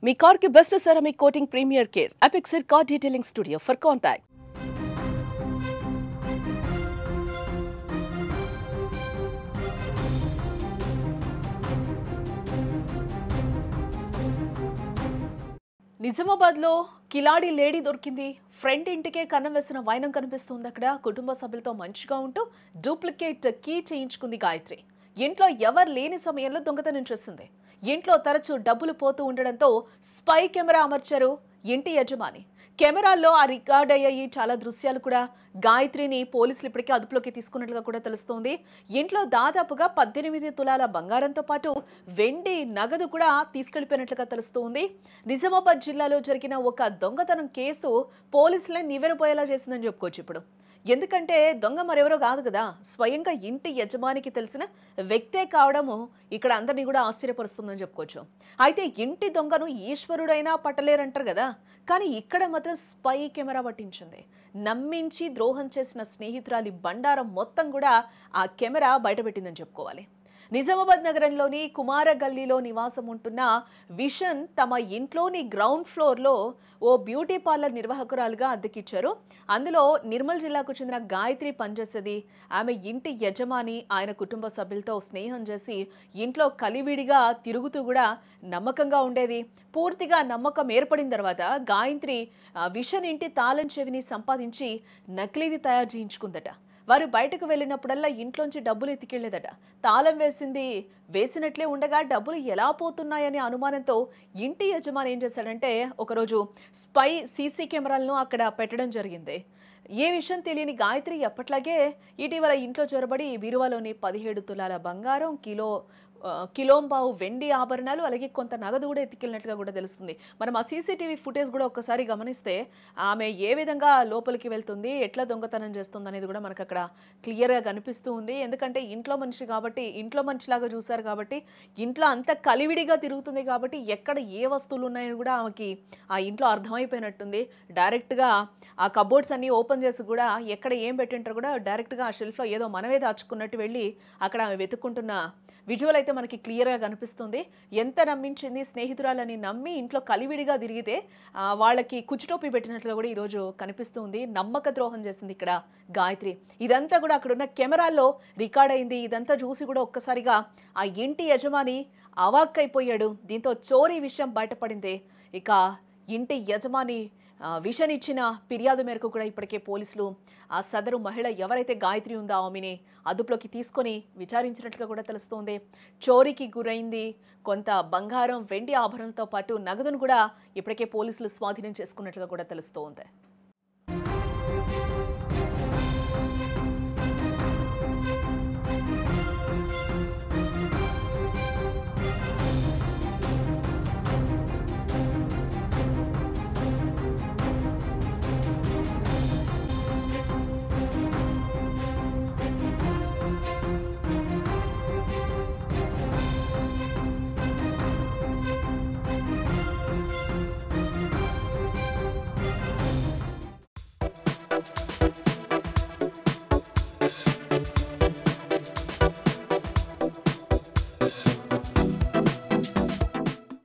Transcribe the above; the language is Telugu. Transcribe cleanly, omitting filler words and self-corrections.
మీ కార్ కి best ceramic coating premier care Apexer car detailing studio for contact. Nizamabad లో కిలాడి లేడీ దొరికింది. ఫ్రెండ్ ఇంటికే కన్నం వేసిన వైనం కనిపిస్తుంది. అక్కడ కుటుంబ సభ్యులతో మంచిగా ఉంటూ డూప్లికేట్ కీ చేయించుకుంది గాయత్రి. ఇంట్లో ఎవరు లేని సమయంలో దొంగతనం చేసింది. ఇంట్లో తరచూ డబ్బులు పోతూ ఉండడంతో స్పై కెమెరా అమర్చారు ఇంటి యజమాని. కెమెరాల్లో ఆ రికార్డ్ అయ్యాయి చాలా దృశ్యాలు కూడా. గాయత్రిని పోలీసులు ఇప్పటికే అదుపులోకి తీసుకున్నట్లుగా కూడా తెలుస్తోంది. ఇంట్లో దాదాపుగా 18 తులాల బంగారంతో పాటు వెండి నగదు కూడా తీసుకెళ్లిపోయినట్లుగా తెలుస్తోంది. నిజామాబాద్ జిల్లాలో జరిగిన ఒక దొంగతనం కేసు పోలీసులను నివ్వెరపోయేలా చేసిందని చెప్పుకోవచ్చు. ఇప్పుడు ఎందుకంటే దొంగ మరెవరో కాదు కదా, స్వయంగా ఇంటి యజమానికి తెలిసిన వ్యక్తే కావడము ఇక్కడ అందరినీ కూడా ఆశ్చర్యపరుస్తుందని చెప్పుకోవచ్చు. అయితే ఇంటి దొంగను ఈశ్వరుడైనా పట్టలేరంటారు కదా, కానీ ఇక్కడ మాత్రం స్పై కెమెరా పట్టించింది. నమ్మించి ద్రోహం చేసిన స్నేహితురాలి బండారం మొత్తం కూడా ఆ కెమెరా బయటపెట్టిందని చెప్పుకోవాలి. నిజామాబాద్ నగరంలోని కుమార గల్లీలో నివాసం ఉంటున్న విషన్ తమ ఇంట్లోని గ్రౌండ్ ఫ్లోర్లో ఓ బ్యూటీ పార్లర్ నిర్వాహకురాలుగా అద్దెకిచ్చారు. అందులో నిర్మల్ జిల్లాకు చెందిన గాయత్రి పనిచేసేది. ఆమె ఇంటి యజమాని ఆయన కుటుంబ సభ్యులతో స్నేహం చేసి ఇంట్లో కలివిడిగా తిరుగుతూ కూడా నమ్మకంగా ఉండేది. పూర్తిగా నమ్మకం ఏర్పడిన తర్వాత గాయత్రి విషన్ ఇంటి తాళం చెవిని సంపాదించి నకిలీది తయారు చేయించుకుందట. వారు బయటకు వెళ్ళినప్పుడల్లా ఇంట్లోంచి డబ్బులు ఎత్తికెళ్లేదట. తాళం వేసినట్లే ఉండగా డబ్బులు ఎలా పోతున్నాయనే అనుమానంతో ఇంటి యజమాని ఏం చేశాడంటే ఒకరోజు స్పై సీసీ కెమెరాలను అక్కడ పెట్టడం జరిగింది. ఏ విషయం తెలియని గాయత్రి ఎప్పట్లాగే ఇటీవల ఇంట్లో చొరబడి బీరువాలోని 17 తులాల బంగారం, కిలోంబావు వెండి ఆభరణాలు, అలాగే కొంత నగదు కూడా ఎత్తికెళ్ళినట్లుగా కూడా తెలుస్తుంది. మనం ఆ సీసీటీవీ ఫుటేజ్ కూడా ఒక్కసారి గమనిస్తే ఆమె ఏ విధంగా లోపలికి వెళ్తుంది, ఎట్లా దొంగతనం చేస్తుంది అనేది కూడా మనకు అక్కడ క్లియర్గా కనిపిస్తూ ఉంది. ఎందుకంటే ఇంట్లో మనిషి కాబట్టి, ఇంట్లో మనిషిలాగా చూశారు కాబట్టి, ఇంట్లో అంత కలివిడిగా తిరుగుతుంది కాబట్టి ఎక్కడ ఏ వస్తువులు ఉన్నాయని కూడా ఆమెకి ఆ ఇంట్లో అర్థమైపోయినట్టుంది. డైరెక్ట్గా ఆ కబోర్డ్స్ అన్ని ఓపెన్ చేసి కూడా ఎక్కడ ఏం పెట్టింటారు కూడా డైరెక్ట్గా ఆ షెల్ఫ్లో ఏదో మనమే దాచుకున్నట్టు వెళ్ళి అక్కడ ఆమె వెతుక్కుంటున్న విజువల్ అయితే మనకి క్లియర్గా కనిపిస్తుంది. ఎంత నమ్మించింది, స్నేహితురాలని నమ్మి ఇంట్లో కలివిడిగా తిరిగితే వాళ్ళకి కుచ్చుటోపి పెట్టినట్లుగా కూడా ఈరోజు కనిపిస్తుంది. నమ్మక ద్రోహం చేసింది ఇక్కడ గాయత్రి. ఇదంతా కూడా అక్కడున్న కెమెరాల్లో రికార్డ్ అయింది. ఇదంతా చూసి కూడా ఒక్కసారిగా ఆ ఇంటి యజమాని అవాక్కైపోయాడు. దీంతో చోరీ విషయం బయటపడింది. ఇక ఇంటి యజమాని విషన్ ఇచ్చిన ఫిర్యాదు మేరకు కూడా ఇప్పటికే పోలీసులు ఆ సదరు మహిళ ఎవరైతే గాయత్రి ఉందో ఆమెని అదుపులోకి తీసుకొని విచారించినట్లుగా కూడా తెలుస్తోంది. చోరీకి గురైంది. కొంత బంగారం, వెండి ఆభరణలతో పాటు నగదును కూడా ఇప్పటికే పోలీసులు స్వాధీనం చేసుకున్నట్లుగా కూడా తెలుస్తోంది.